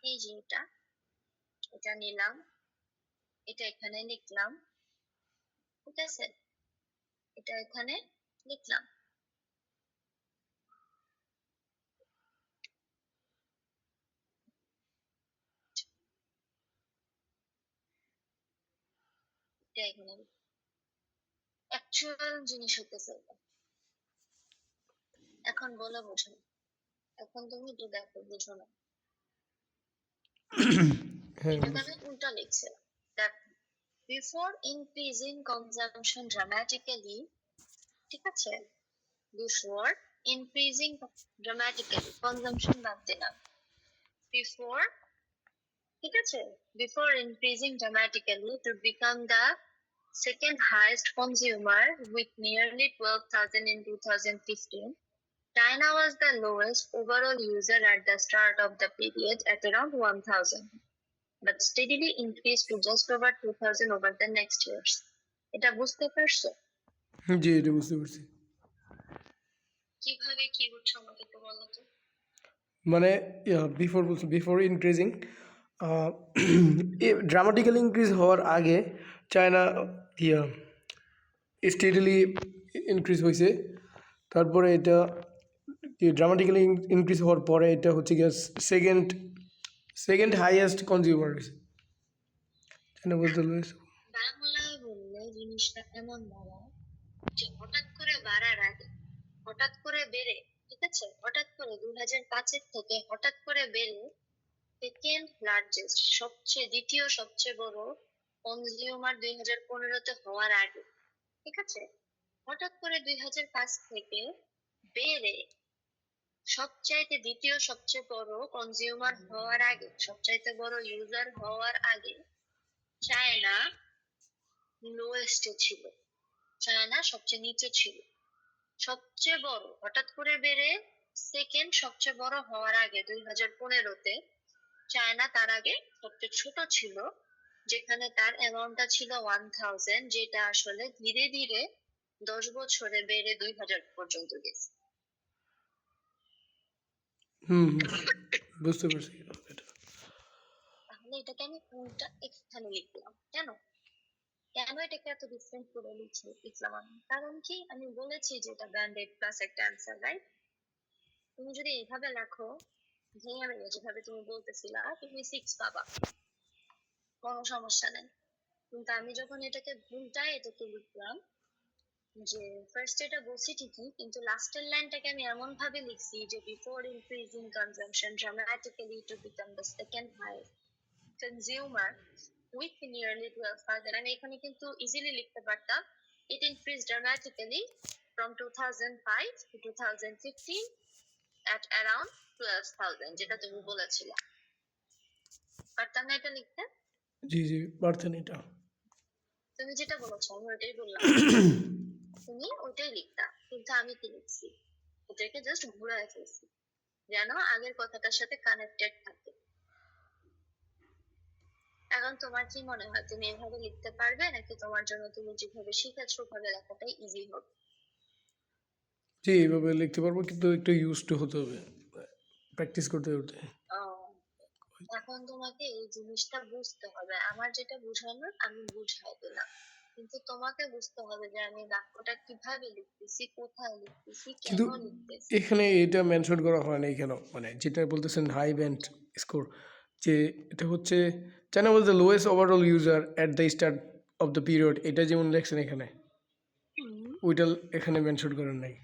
এই যে এটা নিলাম, এটা এখানে লিখলাম, ঠিক আছে, এটা এখানে লিখলাম। এটা এখানে অ্যাকচুয়াল জিনিস হতেছে এটা। এখন বলে বোঝো, এখন তুমি একটু দেখো, বুঝো না, এটাকে আমি উল্টা লিখছিলাম। দেখো, বিফোর ইনক্রিজিং কনজাম্পশন ড্রামাটিক্যালি, ঠিক আছে, বিফোর ইনক্রিজিং ড্রামাটিক্যালি, কনজাম্পশন বাদ দিলাম, বিফোর, ঠিক আছে, before increasing dramatically to become the second highest consumer with nearly 12,000 in 2015, China was the lowest overall user at the start of the period at around 1,000, but steadily increased to just over 2,000 over the next years. এটা বুঝতে পারছো? জি, এটা বুঝতে পারছি। কিভাবে কি বুঝছো আমাকে একটু বলো তো। মানে বিফোর ইনক্রিজিং ড্রামাটিক্যালি ইনক্রিজ হওয়ার আগে চায়না স্টেডিলি ইনক্রিজ হয়েছে, তারপরে এটা ড্রামাটিক্যালি ইনক্রিজ হওয়ার পরে এটা হচ্ছে গিয়ে সেকেন্ড হাইয়েস্ট কনজিউমার হয়েছে। চায়না বলতে বাংলায় বললে জিনিসটা এমন বলা যে হঠাৎ করে বাড়ার আগে, হঠাৎ করে বেড়ে, ঠিক আছে, হঠাৎ করে 2005-এর থেকে হঠাৎ করে বেড়ে সেকেন্ড লার্জেস্ট, দ্বিতীয় সবচেয়ে বড় কনজিউমার 2015-তে হওয়ার আগে, ঠিক আছে, হঠাৎ করে 2005 থেকে বেড়ে সবচাইতে দ্বিতীয় সবচেয়ে বড় কনজিউমার হওয়ার আগে, সবচাইতে বড় ইউজার হওয়ার আগে চায়না লোয়েস্টে ছিল, চায়না সবচেয়ে নিচে ছিল। সবচেয়ে বড় হঠাৎ করে বেড়ে সেকেন্ড সবচেয়ে বড় হওয়ার আগে 2015-তে চায়না তার আগে সবচেয়ে ছোট ছিল, যেখানে তার অ্যামাউন্টটা ছিল 1,000, যেটা আসলে ধীরে ধীরে 10 বছরে বেড়ে 2,000 পর্যন্ত গেছে। বুঝতে পারছি। তাহলে এটাকে আমি কোনটা এখানে লিখলাম কেন, কেন এটাকে এত ডিফারেন্ট করে লিখলাম আমি? কারণ কি, আমি বলেছি যে এটা ব্যান্ডেড প্লাস একটা অ্যান্সার, রাইট? তুমি যদি এইভাবে লেখো, যেভাবে তুমি বলতেছিলা, তুমি 6 পাবা, কোনো সমস্যা নেই। কিন্তু আমি যখন এটাকে এটাকে লিখলাম, যে ফার্স্ট এটা বলছি ঠিকই, কিন্তু লাস্টের লাইনটাকে আমি এমন ভাবে লিখছি যে before increasing consumption dramatically to become the second highest consumer with nearly 12,000, আমি এখানে কিন্তু ইজিলি লিখতে পারতাম it increased dramatically from 2005 to 2015 at around 12,000, যেটা তুমি বলেছিলে। পারতাম না এটা লিখতে? জি জি পারতেন এটা। তুমি যেটা বলেছো আমি ওইটাই বললাম, তুমি ওইটাই লিখতা, কিন্তু আমি কি লিখছি, ওটাকে জাস্ট ঘুরায় ফেলছি যেন আগের কথাটার সাথে কানেক্টেড থাকে। এখন তোমার কি মনে হয়, তুমি এভাবে লিখতে পারবে নাকি তোমার জন্য তুমি যেভাবে শিখেছো ওভাবে লেখাটাই ইজি হবে? জি এইভাবে লিখতে পারবো, কিন্তু একটু ইউজ টু হতে হবে, প্র্যাকটিস করতে হতে। এখন তোমাকে এই জিনিসটা বুঝতে হবে, আমার যেটা বুঝানোর আমি বুঝাই দিলাম, কিন্তু তোমাকে বুঝতে হবে যে আমি বাক্যটা কিভাবে লিখতেছি, কোথায় লিখতেছি, কেন কিন্তু লিখতেছি। এখানে এটা মেনশন করা হয় না কেন, মানে যেটা বলতেছেন হাই ব্যান্ড স্কোর, যে এটা হচ্ছে China was the lowest overall user at the start of the period, এটা যেমন লেখছেন এখানে, ওইটা এখানে মেনশন করেন নাই।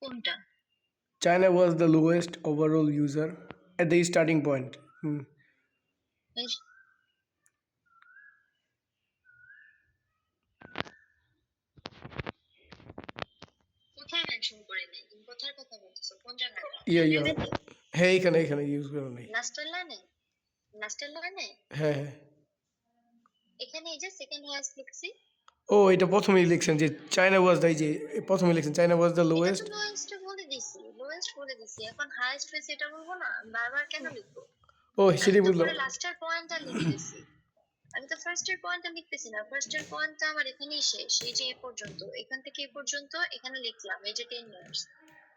কোনটা? China was the lowest overall user at the starting point. কোথায় মেনশন করে নেই? তুমি কোথায় কথা বলতেছো, কোন জায়গায়? হ্যাঁ এখানে ইউজ করা নেই। লাস্টের লাইনে, লাস্টের লাইনে, হ্যাঁ হ্যাঁ এখানে এই যে সেকেন্ড হাইয়েস্ট লিখছি। ও এটা প্রথমেই লিখছেন যে চায়না ওয়াজ দ্য, যে প্রথমে লিখছেন চায়না ওয়াজ দ্য লোয়েস্ট। এটা তো লোয়েস্ট বলে দিছি, লোয়েস্ট বলে দিছি, এখন হাইয়েস্ট হয়েছে এটা বলবো না? বারবার কেন লিখবো? ও আমি সেটাই তো বুঝলাম। পরে লাস্টের পয়েন্টটা লিখতেছি, আমি তো ফার্স্টের পয়েন্টটা লিখতেছি না, ফার্স্টের পয়েন্টটা আমার এখানেই শেষ, এই যে এ পর্যন্ত, এখান থেকে এ পর্যন্ত এখানে লিখলাম এই যে 10 ইয়ার্স,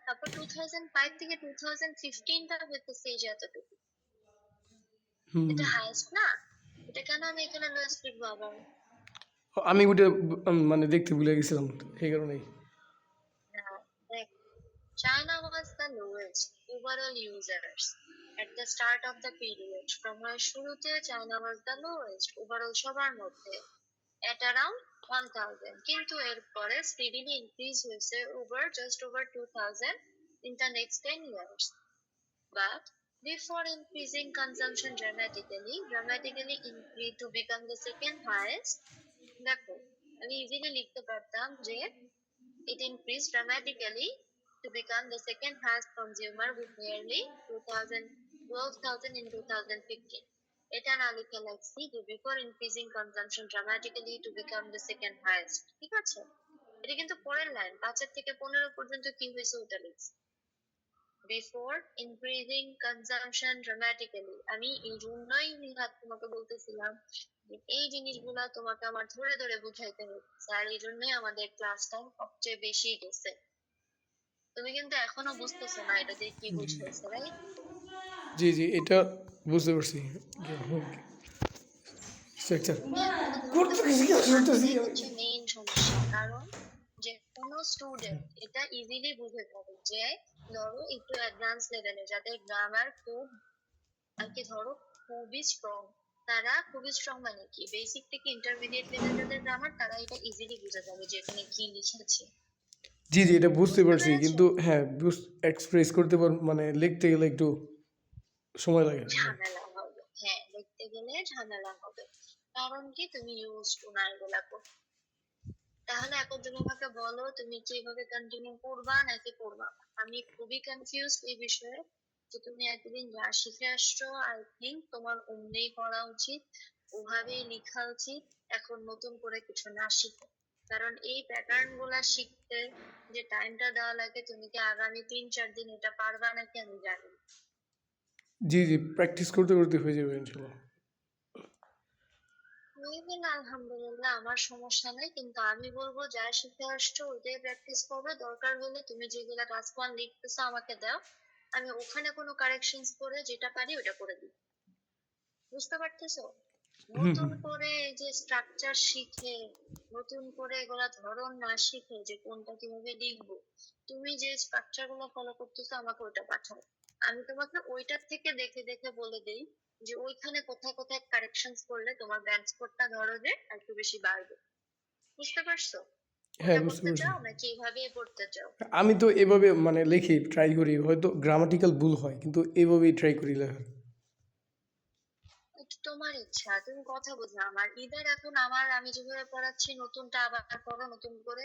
তারপর 2005 থেকে 2015টা হইতেছে এই যে এতটুকু। হুম এটা হাইয়েস্ট না, এটা কেন আমি এখানে লোয়েস্ট লিখবো আবার? আমি ওটা মানে দেখতে ভুলে গেছিলাম এই কারণেই। না, দেখ, China was the lowest overall users at the start of the period. সময়ের শুরুতে China was the lowest overall সবার মধ্যে at around 1000, কিন্তু এরপরে steadily increase হয়েছে just over 2000 in the next 10 years. But before increasing consumption dramatically increased to become the second highest. দেখো, আমি easily লিখতে পারতাম যে it increased dramatically to become the second highest consumer with nearly 12,000 in 2015. এটা না লিখে লাগছি যে before increasing consumption dramatically to become the second highest, ঠিক আছে? এটা কিন্তু পরের লাইন, 5 থেকে 15 পর্যন্ত কি হয়েছে ওটা লিখছি। বিফোর ইনক্রিজিং কনজাম্পশন ড্রামাটিক্যালি, আমি এই জন্যই নিহাত তোমাকে বলতেছিলাম যে এই জিনিসগুলা তোমাকে আমার ধরে ধরে বুঝাইতে হচ্ছে, আর এই জন্যই আমাদের ক্লাসটা সবচেয়ে বেশি গেছে। তুমি কিন্তু এখনো বুঝতেছো না এটা দিয়ে কি জি বুঝাইছে, রাইট? জি জি এটা বুঝতে পারছি। স্ট্রাকচার তুমি এখনো ধরতে পারতেছো না, করতেছি এটাই আমি। হচ্ছে মেইন সমস্যা। কারণ যে কোনো স্টুডেন্ট এটা ইজিলি বুঝে যাবে যে ধরো একটু অ্যাডভান্স লেভেলে যাদের গ্রামার খুব আর কি ধরো খুবই স্ট্রং, তারা খুবই স্ট্রং মানে কি বেসিক থেকে ইন্টারমিডিয়েট লেভেল যাদের গ্রামার, তারা এটা ইজিলি বুঝে যাবে যে এখানে কি লিখেছে। জি জি এটা বুঝতে বুঝতে পারছি, পেরেছো? কিন্তু হ্যাঁ এক্সপ্রেস করতে পার মানে লিখতে গেলে একটু সময় লাগে। ঝামেলা হবে, হ্যাঁ, লিখতে গেলে ঝামেলা হবে। কারণ কি তুমি ইউজ টু না এগুলা করতে। তাহলে এখন তুমি আমাকে বলো তুমি কি এভাবে কন্টিনিউ করবা নাকি করবা না? আমি খুবই কনফিউজ এই বিষয়ে। যে তুমি এতদিন যা শিখে আসছো, আই থিঙ্ক তোমার অমনি পড়া উচিত, ওভাবেই লেখা উচিত, এখন নতুন করে কিছু না শিখে। কারণ এই প্যাটার্ন গুলা শিখতে যে টাইমটা দেওয়া লাগে, তুমি কি আগামী 3-4 দিন এটা পারবা নাকি আমি জানি না। জি জি প্র্যাকটিস করতে করতে হয়ে যাবে ইনশাল্লাহ। মেয়েদের আলহামদুলিল্লাহ আমার সমস্যা নেই, কিন্তু আমি বলবো যা শিখে আসছো ওইটাই প্র্যাকটিস করবে। দরকার হলে তুমি যেগুলা ক্লাস 1 লিখতেছো আমাকে দাও, আমি ওখানে কোনো কারেকশনস করে যেটা পারি ওটা করে দিই। বুঝতে পারতেছো? হুম নতুন হুম করে এই যে স্ট্রাকচার শিখে, নতুন করে এগুলা ধরন না শিখে যে কোনটা কিভাবে লিখবো, তুমি যে স্ট্রাকচার গুলো ফলো করতেছো আমাকে ওইটা পাঠাও। আমি তোমাকে ওইটার থেকে দেখে দেখে বলে দেই যে ওইখানে কোথায় কোথায় কারেকশনস করলে তোমার ব্যান্ড স্কোরটা ধরো যে একটু বেশি বাড়বে। বুঝতে পারছো? হ্যাঁ ওটা বুঝতে করতে পারছি। চাও নাকি এইভাবেই পড়তে চাও? আমি তো এভাবে মানে লিখি ট্রাই করি, হয়তো গ্রামাটিক্যাল ভুল হয় কিন্তু এভাবেই ট্রাই করি লেখার। এটা তোমার ইচ্ছা, তুমি কথা বোঝো আমার। ইদার এখন আমি যেভাবে পড়াচ্ছি নতুনটা আবার পড়ো নতুন করে,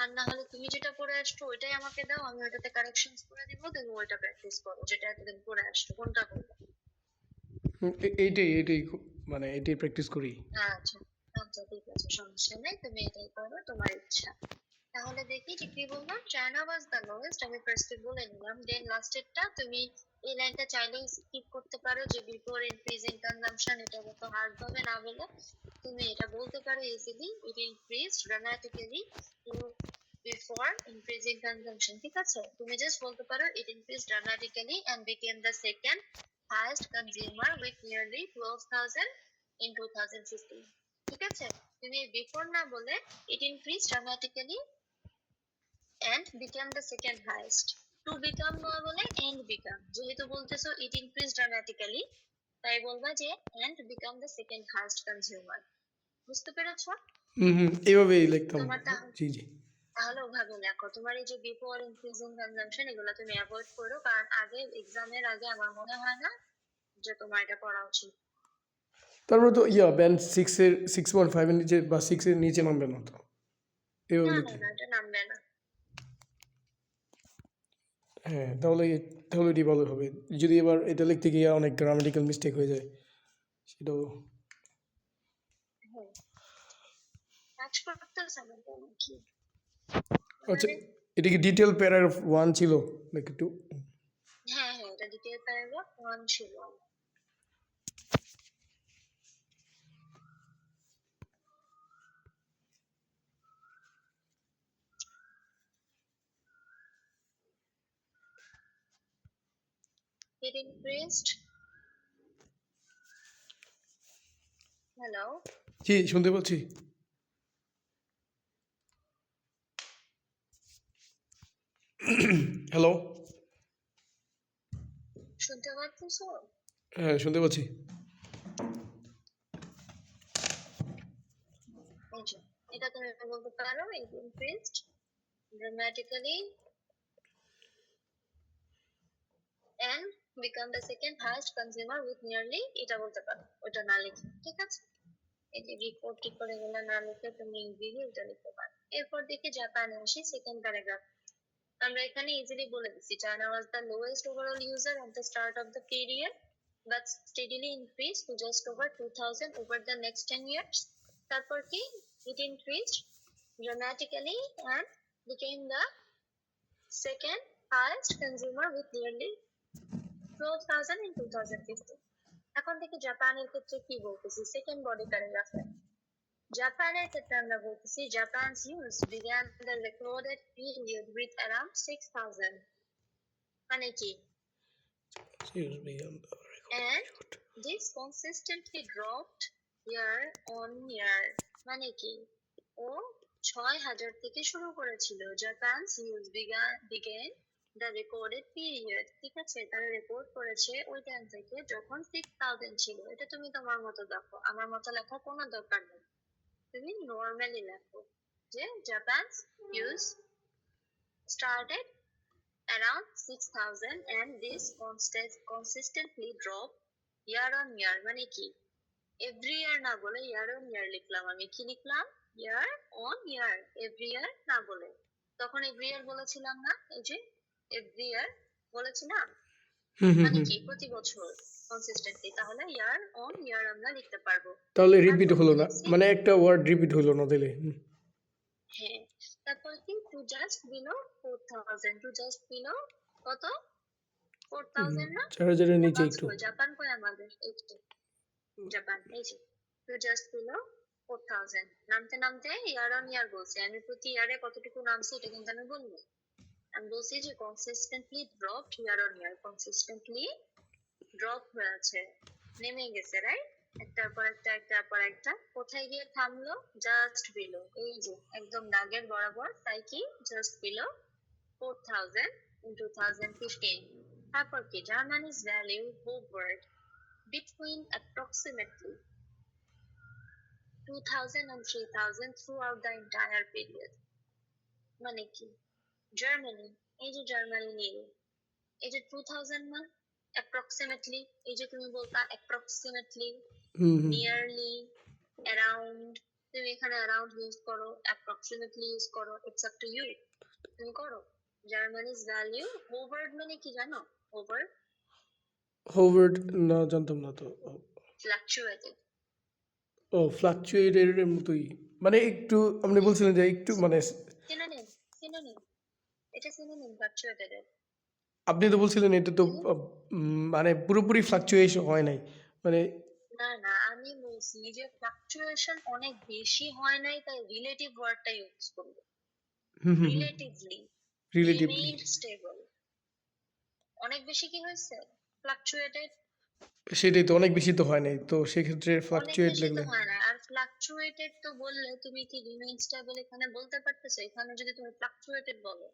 আর না হলে তুমি যেটা পড়ে আসছো ওইটাই আমাকে দাও, আমি ওইটাতে কারেকশনস করে দিব, তুমি ওইটা প্র্যাকটিস করো যেটা এতদিন পড়ে আসছো, কোনটা করবো? এইটাই মানে এইটাই প্র্যাকটিস করি। আচ্ছা, আচ্ছা, ঠিক আছে, সমস্যা নেই, তুমি এটাই করো, তোমার ইচ্ছা। তাহলে দেখি যে কি বললাম, চায়না ওয়াজ দ্য লোয়েস্ট, আমি ফার্স্টে বলে নিলাম। দেন লাস্টেরটা তুমি এই লাইনটা চাইলেই স্কিপ করতে পারো যে বিফোর ইনক্রিজিং কনজাম্পশন, এটা যত হার্ড ভাবে না বলে তুমি এটা বলতে পারো easily it increase dramatically to before increasing consumption. ঠিক আছে, তুমি জাস্ট বলতে পারো it increase dramatically and became the second highest consumer with nearly 12,000 in 2015। ঠিক আছে, তুমি বিফোর না বলে it increase dramatically and became the second highest. To become নয় বলে and become, যেহেতু বলতেছো it increased dramatically, তাই বলবা যে and become the second highest consumer। বুঝতে পেরেছো? হুম হুম এভাবেই লিখতাম। তোমার জি জি তাহলে ওভাবে লেখো। তোমার এই যে বিফোর ইনক্রিজিং কনজাম্পশন এগুলো তুমি অ্যাভয়েড করো, কারণ আগে এক্সামের আগে আমার মনে হয় না যে তোমার এটা পড়া উচিত। তারপরে তো ব্যান্ড 6.5 এর নিচে বা 6 এর নিচে নামবে না তো এভাবে না, না, লিখলে। না, এটা নামবে না। হ্যাঁ তাহলে এটি ভালো হবে। যদি এবার এটা লিখতে গিয়ে অনেক গ্রামাটিক্যাল মিস্টেক হয়ে যায় সেটাও। হ্যাঁ, কাজ করতেছে না তো নাকি? আচ্ছা মানে এটা কি ডিটেল প্যারাগ্রাফ 1 ছিল নাকি 2? হ্যাঁ, হ্যাঁ, এটা দ্বিতীয় প্যারাগ্রাফ 1 ছিল। It increased হ্যালো, জি শুনতে পাচ্ছি। হ্যালো। শুনতে পাচ্ছো? হ্যাঁ শুনতে পাচ্ছি। এই যে, এটা তুমি বলতে পারো it increased dramatically and become the second highest consumer with nearly এটা বলতে পারো, ওটা না লিখে, ঠিক আছে? এই যে রিপোর্ট কি করে এগুলো না লিখে তুমি ইংরেজি এটা লিখতে পারো। এরপর দেখি জাপানে আসি, সেকেন্ড প্যারাগ্রাফ। আমরা এখানে ইজিলি বলে দিচ্ছি, China was the lowest overall user at the start of the period but steadily increased to just over 2000 over the next 10 years. তারপর কি, it increased dramatically and became the second highest consumer with nearly 12,000 in 2015. এখন থেকে জাপানের ক্ষেত্রে কি বলতেছি, second body প্যারাগ্রাফে জাপানের ক্ষেত্রে আমরা বলতেছি Japan's use began the recorded period with around 6,000, মানে কি, and this consistently dropped year on year, মানে কি, ও 6,000 থেকে শুরু করেছিল। Japan's use began the recorded period, ঠিক আছে, তারা রেকর্ড করেছে ওই টাইম থেকে যখন 6,000 ছিল। এটা তুমি তোমার মতো দেখো, আমার মতো লেখার কোনো দরকার নেই, তুমি নর্মালি লেখো যে Japan's use started around 6,000 and this consistently dropped year on year, মানে কি, এভরি ইয়ার না বলে ইয়ার অন ইয়ার লিখলাম। আমি কি লিখলাম, ইয়ার অন ইয়ার, এভরি ইয়ার না বলে। তখন এভরি ইয়ার বলেছিলাম না, এই যে এভরি ইয়ার বলেছি না, মানে কি প্রতি বছর কনসিস্টেন্টলি, তাহলে ইয়ার অন ইয়ার আমরা লিখতে পারবো। তাহলে রিপিট তারপর হলো কি না, লিখছি, মানে একটা ওয়ার্ড রিপিট হলো না তাহলে। হ্যাঁ, তারপর কি to just below 4,000, to just below কত, 4,000 না, 4,000-এর এটা নিচে একটু। বাঁচবো, জাপান কই আমাদের, এই যে জাপান, এই যে টু জাস্ট বিলো 4,000, নামতে নামতে ইয়ার অন ইয়ার বলছি। আমি প্রতি ইয়ারে কতটুকু নামছি এটা কিন্তু আমি বলবো, আমি বলছি যে consistently dropped year on year, consistently drop হয়ে আছে, নেমে গেছে, রাইট, একটার পর একটা একটার পর একটা। কোথায় গিয়ে থামলো, জাস্ট বিলো, এই যে একদম দাগের বরাবর, তাই কি জাস্ট বিলো 4,000 in 2015. তারপর কি, জার্মানিজ value hovered between approximately 2,000 and 3,000 throughout the entire period, মানে কি, জার্মানি, এই যে জার্মানি নিয়ে, এই যে 2,000 না, অ্যাপ্রক্সিমেটলি, এই যে তুমি বলতা অ্যাপ্রক্সিমেটলি, নিয়ারলি, অ্যারাউন্ড, তুমি এখানে অ্যারাউন্ড ইউজ করো, অ্যাপ্রক্সিমেটলি ইউজ করো, ইটস আপ টু ইউ, তুমি করো। জার্মানিজ ভ্যালিউ হোভার্ড মানে কি জানো, হোভার, হোভার্ড না, জানতাম না তো। ফ্লাকচুয়েটেড, ও ফ্লাকচুয়েটের মতোই, মানে একটু আপনি বলছিলেন যে একটু মানে সিনোনিম, সিনোনিম, এটা সিনোনিম ফ্লাকচুয়েটেড। আপনি তো বলছিলেন এটা তো মানে পুরোপুরি ফ্লাকচুয়েশন হয় নাই, মানে না না, আমি বলছি যে ফ্লাকচুয়েশন অনেক বেশি হয় নাই, তাই রিলেটিভ ওয়ার্ডটা ইউজ করবো, রিলেটিভলি, রিলেটিভলি। Remained stable. অনেক বেশি কি হয়েছে, ফ্লাকচুয়েটেড, সেটাই তো, অনেক বেশি তো হয় নাই, তো সেক্ষেত্রে অনেক ফ্লাকচুয়েট বেশি তো লিখলে। হয় না। আর ফ্লাকচুয়েটেড তো বললে তুমি কি রিমেইন স্টেবল এখানে বলতে পারতেছো? এখানে যদি তুমি ফ্লাকচুয়েটেড বলো,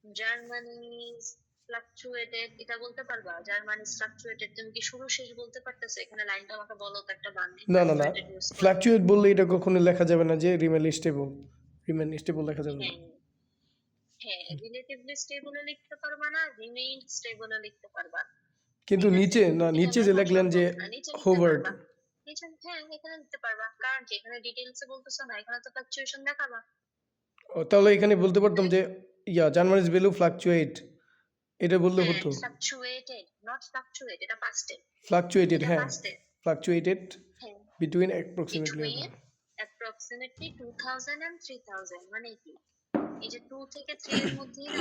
জার্মানিজ ফ্লাকচুয়েটেড এটা বলতে পারবা, জার্মানিজ ফ্লাকচুয়েটেড, তুমি কি শুরু শেষ বলতে পারতেছো? এখানে লাইনটা আমাকে বলো তো একটা বানানে না না না, ফ্লাকচুয়েটেড ইউজ করে। ফ্লাকচুয়েট বললে এটা কখনো লেখা যাবে না যে রিমেন স্টেবল, রিমেন স্টেবল লেখা যাবে না। হ্যাঁ হ্যাঁ, রিলেটিভলি স্টেবলও লিখতে পারবা না, রিমেইন স্টেবলও লিখতে পারবা, কিন্তু ঠিক আছে? নিচে না, এটা নিচে যে লেখা লিখলেন যে সম্ভব না, নিচে লিখতে হোভার্ড, পারবা, নিচে, হ্যাঁ এখানে লিখতে পারবা, কারণ কি এখানে ডিটেইলসে বলতেছো না, এখানে তো ফ্লাকচুয়েশন দেখাবা। তাহলে এখানে বলতে পারতাম যে জার্মানিজ ভ্যালু ফ্লাকচুয়েট, এটা বললে হ্যাঁ, হতো। ফ্লাকচুয়েটেড নট ফ্লাকচুয়েট, এটা পাস্টে, ফ্লাকচুয়েটেড, এটা হ্যাঁ, পাস্টে, ফ্লাকচুয়েটেড হ্যাঁ, between approximately. Between approximately 2,000 and 3,000, মানে কি, এই যে 2 থেকে 3 এর মধ্যেই না,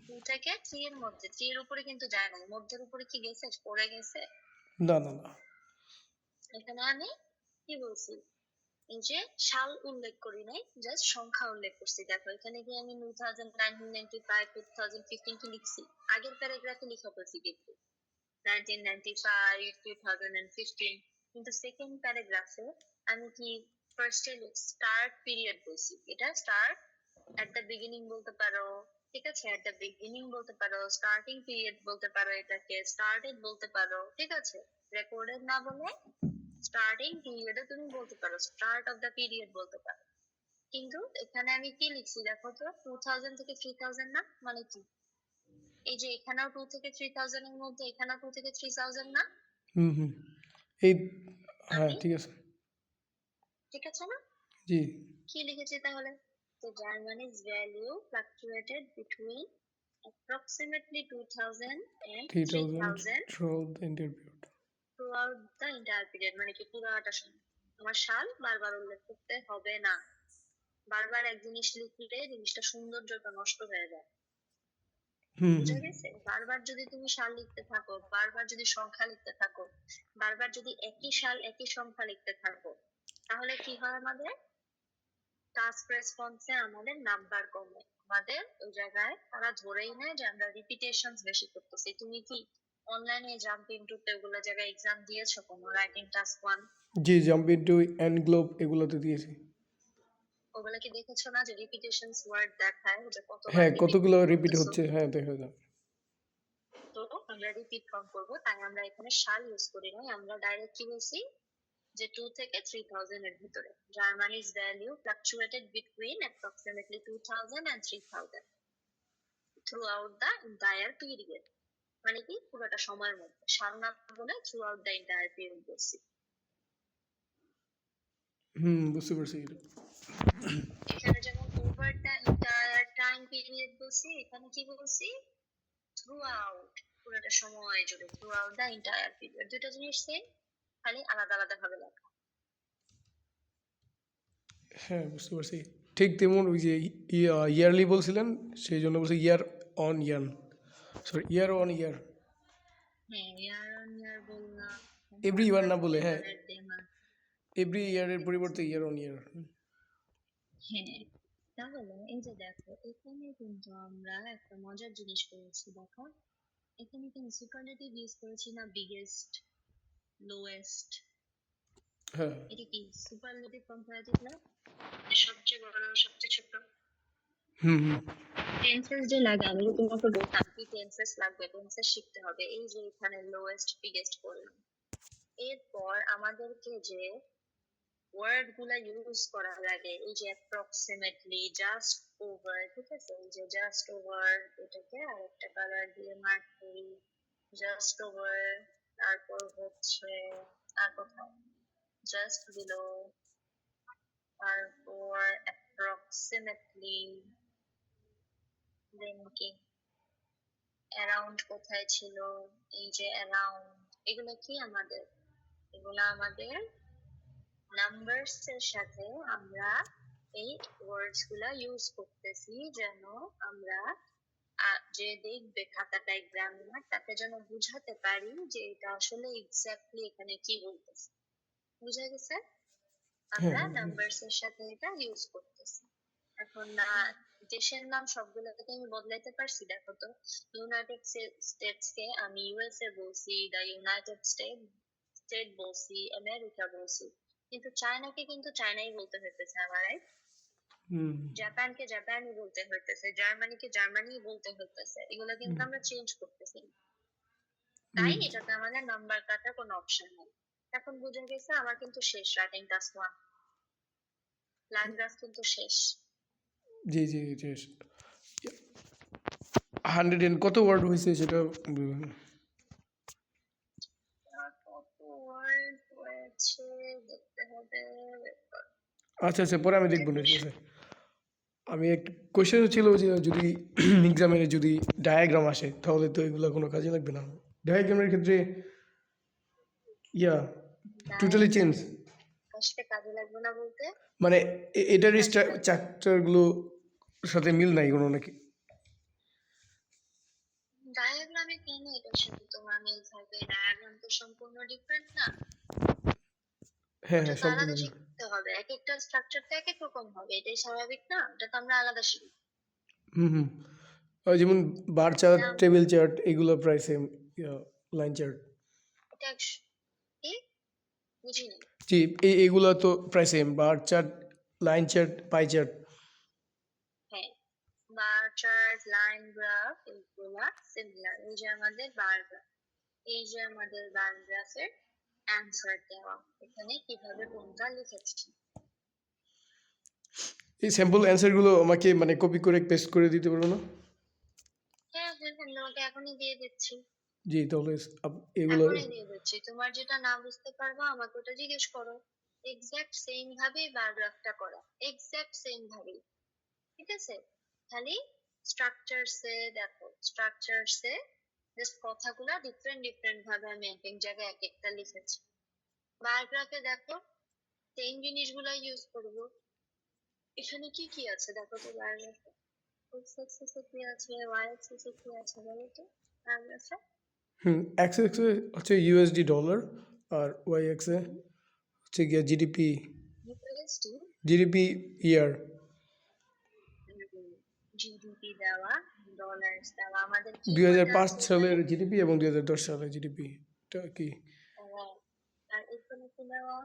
2 থেকে 3 এর মধ্যে, 3 এর উপরে কিন্তু যায় না, মধ্যের উপরে কি গেছে, পড়ে গেছে। না না না, এখানে আমি কি বলছি, এই যে সাল উল্লেখ করি নাই, জাস্ট সংখ্যা উল্লেখ করছি। দেখো এখানে কি আমি 1995 2015 কি লিখছি, আগের প্যারাগ্রাফে লিখা বলছি কিন্তু 1995 2015 কিন্তু সেকেন্ড প্যারাগ্রাফে আমি কি ফার্স্টে স্টার্ট পিরিয়ড বলছি, এটা স্টার্ট এট দ্য বিগিনিং বলতে পারো, ঠিক আছে, এট দ্য বিগিনিং বলতে পারো, স্টার্টিং পিরিয়ড বলতে পারো, এটাকে স্টার্টেড বলতে পারো, ঠিক আছে, রেকর্ডেড না বলে স্টার্টিং পিরিয়ডে তুমি বলতে পারো, স্টার্ট অফ দ্য পিরিয়ড বলতে পারো। কিন্তু এখানে আমি কি লিখছি দেখো তো, 2000 থেকে 3000 না, মানে কি এই যে এখানেও 2 থেকে 3000 এর মধ্যে এখানেও 2 থেকে 3000 না, হুম হুম এই হ্যাঁ আমি ঠিক আছে ঠিক আছে না, জি কি লিখেছি তাহলে? তো Germany's value fluctuated between approximately 2000 and 3000 3000 throughout the entire period throughout the entire period, মানে কি পুরোটা সময়। তোমার সাল বারবার উল্লেখ করতে হবে না, বারবার এক জিনিস লিখলে জিনিসটা সৌন্দর্যটা নষ্ট হয়ে যায়, হুম বুঝা হুম গেছে? বারবার যদি তুমি সাল লিখতে থাকো, বারবার যদি সংখ্যা লিখতে থাকো, বারবার যদি একই সাল একই সংখ্যা লিখতে থাকো, তাহলে কি হয়, আমাদের টাস্ক রেসপন্সে আমাদের নাম্বার কমে, আমাদের ওই জায়গায় তারা ধরেই নেয় যে আমরা রিপিটেশনস বেশি করতেছি। তুমি কি অনলাইনে জাম্প ইনটু এগুলো জায়গায় এক্সাম দিয়েছো, কোনো রাইটিং টাস্ক 1 জি জাম্প ইনটু এন্ড গ্লোব এগুলোতে দিয়েছি ওগুলো কি দেখেছো না, যে রিপিটেশনস ওয়ার্ড দেখায় যে কতবার হ্যাঁ রিপিট কতগুলো রিপিট করতেছো? হচ্ছে হ্যাঁ দেখা যায় তো আমরা রিপিট কম করবো, তাই আমরা এখানে সাল ইউজ করি নাই, আমরা ডাইরেক্ট কি বলছি যে 2 থেকে 3000 এর ভিতরে। Germany's value fluctuated between approximately 2000 and 3000 throughout the entire period, মানে কি পুরোটা সময়ের মধ্যে, সাল না বলে through out the entire period বলছি। হুম বুঝতে পারছি এখানে যেমন over the entire time period বলছি, এখানে কি বলছি থ্রু আউট, পুরোটা সময় জুড়ে, through out the entire period, দুটো জিনিস সেম, খালি আলাদা আলাদা ভাবে লেখা। হ্যাঁ বুঝতে পারছি ঠিক তেমন ওই যে ইয়ারলি বলছিলেন সেই জন্য বলছি year on year sorry year on year হ্যাঁ, ইয়ার অন ইয়ার বললাম, এভরি ইয়ার না বলে হ্যাঁ এবারের দেমার। এভরি ইয়ারের পরিবর্তে ইয়ার অন ইয়ার হ্যাঁ, তাহলে এই যে দেখো, এখানে কিন্তু আমরা একটা মজার জিনিস করেছি, দেখো এখানে কিন্তু সুপারলেটিভ ইউজ করেছি না, বিগেস্ট, লোয়েস্ট, হ্যাঁ এটা কি সুপারলেটিভ কম্পারেটিভ না, সবচেয়ে বড় সবচেয়ে ছোট। হুম হুম টেন্সেস যে লাগে, আমি যদি তোমাকে বলতাম কি টেন্সেস লাগবে, টেন্সেস শিখতে হবে, এই যে এখানে লোয়েস্ট বিগেস্ট করলাম, এরপর আমাদেরকে যে ওয়ার্ড গুলা ইউজ করা লাগে, এই যে অ্যাপ্রক্সিমেটলি, জাস্ট ওভার, ঠিক আছে, এই যে জাস্ট ওভার, এটাকে আরেকটা কালার দিয়ে মার্ক করি, জাস্ট ওভার, তারপর হচ্ছে আর কোথাও জাস্ট বিলো, তারপর অ্যাপ্রক্সিমেটলি, দেন কি অ্যারাউন্ড কোথায় ছিল, এই যে অ্যারাউন্ড, এগুলো কি আমাদের, এগুলো আমাদের নাম্বারস এর সাথে আমরা এই ওয়ার্ডস গুলা ইউজ করতেছি, যেন আমরা যে দেখবে খাতাটা এক্সামিনার, তাকে যেন বুঝাতে পারি যে এটা আসলে এক্স্যাক্টলি এখানে কি বলতেছে, বুঝা গেছে? হ্যাঁ আমরা হ্যাঁ নাম্বারস এর সাথে এটা ইউজ করতেছি। এখন দেশের নাম সবগুলোকে আমি বদলাইতে পারছি, দেখো তো, ইউনাইটেড স্টেটস কে আমি ইউএসএ বলছি, দা ইউনাইটেড স্টেট বলছি, আমেরিকা বলছি, কিন্তু চায়নাকে কিন্তু চায়নাই বলতে হইতেছে আমার, right? হুম জাপানকে জাপানই বলতে হইতেছে, জার্মানিকে জার্মানি বলতে হইতেছে, এগুলো কিন্তু আমরা চেঞ্জ করতেছি, তাই হুম এটাতে আমাদের নাম্বার কাটার কোনো অপশন নেই। এখন বুঝে গেছে, আমার কিন্তু শেষ রাইটিং টাস্ক 1, লাইন গ্রাফ কিন্তু শেষ। জি জি জি 100 কত ওয়ার্ড হয়েছে সেটা কত ওয়ার্ড হয়েছে দেখতে হবে। আচ্ছা আচ্ছা পরে আমি দেখবো না ঠিক আছে আমি একটা কোয়েশ্চেন ছিল যে যদি এক্সামে যদি ডায়াগ্রাম আসে তাহলে তো এগুলো কোনো কাজে লাগবে না ডায়াগ্রামের ক্ষেত্রে ইয়া টোটালি চেঞ্জ আসলে কাজে লাগবে না বলতে, মানে এটার কাজে লাগবে? স্ট্রাকচারগুলো সাথে মিল নাই কোনো নাকি ডায়াগ্রামে কেন এটার সাথে তোমার মিল থাকবে, ডায়াগ্রাম তো সম্পূর্ণ ডিফারেন্ট না, হ্যাঁ ওটা হ্যাঁ তো সম্পূর্ণ আলাদা মিল। শিখতে হবে, এক একটা স্ট্রাকচার তো এক এক রকম হবে, এটাই স্বাভাবিক না, ওটা তো আমরা আলাদা শিখি। হুম হুম ওই যেমন বার চার্ট না, টেবিল চার্ট এগুলো প্রায় সেম লাইন চার্ট এটা কি বুঝিনি। জি, এগুলো তো প্রায় same, bar chart, line chart, pie chart. হ্যাঁ, বার চার্ট, লাইন গ্রাফ এগুলা সিমিলার। এই যে আমাদের বার গ্রাফ, এই যে আমাদের বার গ্রাফের অ্যান্সার দেওয়া, এখানে কিভাবে কোনটা লিখেছি। এই স্যাম্পল অ্যান্সারগুলো আমাকে মানে কপি করে পেস্ট করে দিতে পারবো না? হ্যাঁ হ্যাঁ হ্যাঁ, তোমাকে এখনই দিয়ে দিচ্ছি, জি, তাহলে এগুলো এখনই দিয়ে দিচ্ছি। তোমার যেটা না বুঝতে পারবা আমাকে ওটা জিজ্ঞেস করো। এক্সাক্ট সেম ভাবেই বার গ্রাফটা করা, এক্সাক্ট সেম ভাবেই, ঠিক আছে? খালি স্ট্রাকচারসে দেখো, স্ট্রাকচারসে জাস্ট কথাগুলো ডিফারেন্ট ডিফারেন্ট ভাবে আমি এক এক জায়গায় এক একটা লিখেছি। বার গ্রাফে দেখো সেম জিনিসগুলো ইউজ করব। এখানে কি কি আছে দেখো তো বার গ্রাফে, এক্স অ্যাক্সিসে কি আছে, ওয়াই অ্যাক্সিসে কি আছে বলো তো বার গ্রাফে। এক্স এক্সে হচ্ছে ইউএসডি ডলার, আর ওয়াই এক্সে হচ্ছে গিয়া জিডিপি, ইউএসডি, জিডিপি ইয়ার। জিডিপি দেওয়া, ডলার্স দেওয়া, আমাদের কি 2005 আছে এখানে? সালের জিডিপি এবং 2010 সালের জিডিপি, এটা কি? হ্যাঁ, আর এখানে কি দেওয়া?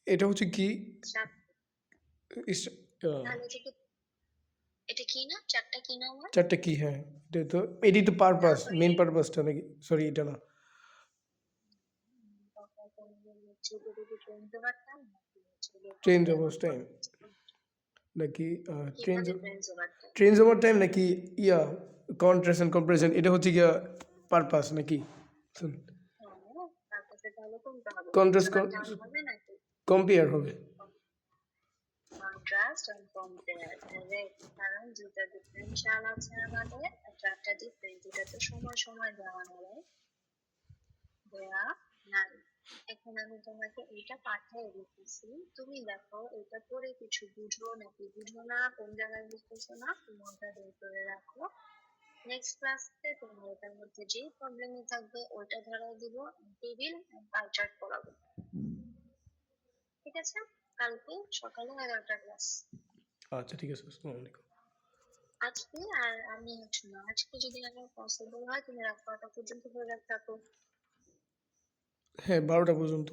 এটা হচ্ছে কি? চাপ, তাহলে এটা কি না, চারটা কি না আমার? চারটা কি? হ্যাঁ, এটি তো পারপাস, মেন পারপাসটা নাকি? সরি, এটা না। ট্রেন যাওয়ার টাইম নাকি ট্রেন যাওয়ার টাইম নাকি ইয়া কন্ট্রাস্ট এন্ড কম্পারিজন, এটা হচ্ছে গিয়া পারপাস নাকি? কন্ট্রাস্ট কম্পেয়ার হবে। কন্ট্রাস্ট এন্ড কম্পেয়ার, কারণ দুটো ডিফারেনশিয়াল আছে আমাদের, চারটা ডিফারেন্ট, এটা তো সময় সময় দেওয়া নাই, দেওয়া নাই। এখন আমি তোমাকে এটা পাঠিয়ে দিতেছি, তুমি দেখো এটা পড়ে কিছু বুঝো নাকি বুঝো না, কোন জায়গায় বুঝতেছো না তুমি ওটা বের করে রাখো। নেক্সট ক্লাসে তোমার এটার মধ্যে যে প্রবলেমই থাকবে ওইটা ধরাই দিব, টেবিল পাই চার্ট পড়াবো, ঠিক আছে? কালকে সকালে 11টা ক্লাস। আচ্ছা, ঠিক আছে। আসসালামু আলাইকুম। আজকে আর আমি হচ্ছে না, আজকে যদি আমার পসিবল হয় তুমি রাত 12টা পর্যন্ত ধরে থাকো। হ্যাঁ, 12টা পর্যন্ত।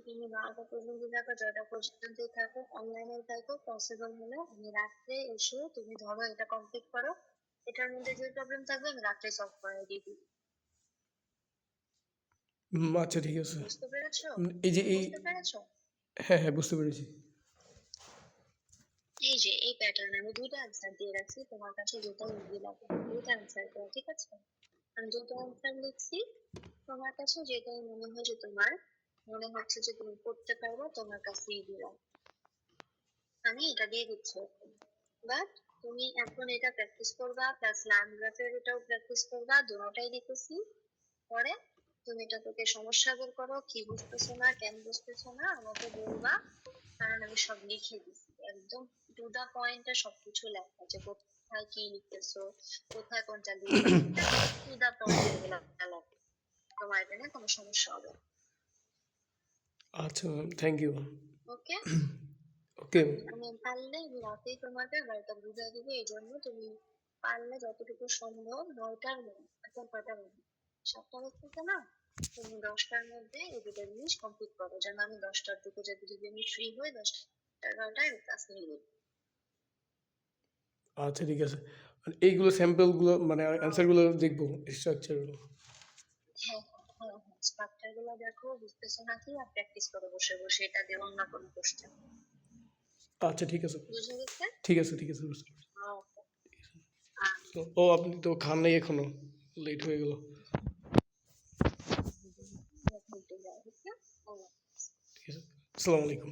তুমি 12টা পর্যন্ত থাকো, 6টা পর্যন্ত থাকো, অনলাইনে থাকো, পসিবল হলে আমি রাত্রে এসে তুমি ধরো এটা কমপ্লিট করো, এটার মধ্যে যে প্রবলেম থাকবে আমি রাত্রে সলভ করে দিয়ে দিই। আচ্ছা, ঠিক আছে। বুঝতে পেরেছো? এই যে এই বুঝতে পেরেছো? হ্যাঁ হ্যাঁ, বুঝতে পেরেছি। এই যে এই প্যাটার্ন আমি দুইটা অ্যান্সার দিয়ে রাখছি, তোমার কাছে যেটা ইজি লাগে দুইটা অ্যান্সার দাও, ঠিক আছে? আমি দুটো অ্যান্সার লিখছি, তোমার কাছে যেটাই মনে হয় যে তোমার মনে হচ্ছে যে তুমি করতে পারবে, তোমার কাছে ইজি লাগে, আমি এটা দিয়ে দিচ্ছি। বাট তুমি এখন এটা প্র্যাকটিস করবা, প্লাস লাইন গ্রাফের এটাও প্র্যাকটিস করবা, দুটোটাই দিতেছি। পরে তুমি এটা থেকে সমস্যা বের করো, কি বুঝতেছো না, কেন বুঝতেছো না আমাকে বলবা, কারণ আমি সব লিখে দিচ্ছি একদম টু দা পয়েন্টে সবকিছু লেখা, যে কোথায় কি লিখতেছো, কোথায় কোনটা লিখবে, টু দা পয়েন্ট এগুলো লেখা, তোমার এখানে কোনো সমস্যা হবে। আচ্ছা, থ্যাংক ইউ। ওকে, ওকে, আমি পারলে রাতেই তোমাকে গল্পটা বুঝিয়ে দিব, এই জন্য তুমি পারলে যতটুকু সম্ভব 9টার মধ্যে, এখন কয়টা মধ্যে 7টা বাজতেছে না, তুমি 10টার মধ্যে এই দুটো জিনিস কমপ্লিট করো, যেন আমি 10টার দিকে যদি আমি ফ্রি হই 10টা 11টায় ক্লাস নিয়ে নিই। আচ্ছা, ঠিক আছে। মানে এইগুলো স্যাম্পলগুলো মানে অ্যান্সারগুলো দেখবো, স্ট্রাকচারগুলো। হ্যাঁ হ্যাঁ হ্যাঁ, স্ট্রাকচার গুলো দেখো, বুঝতেছো নাকি, আর প্র্যাকটিস করো বসে বসে, এটা দিয়ে অন্য কোনো কোশ্চেন। আচ্ছা, ঠিক আছে। বুঝে গেছে? ঠিক আছে, ঠিক আছে, বুঝতে পেরেছি। ওকে, ও, আপনি তো খান নাই এখনো, লেট হয়ে গেল। ঠিক আছে, আসসালামু আলাইকুম।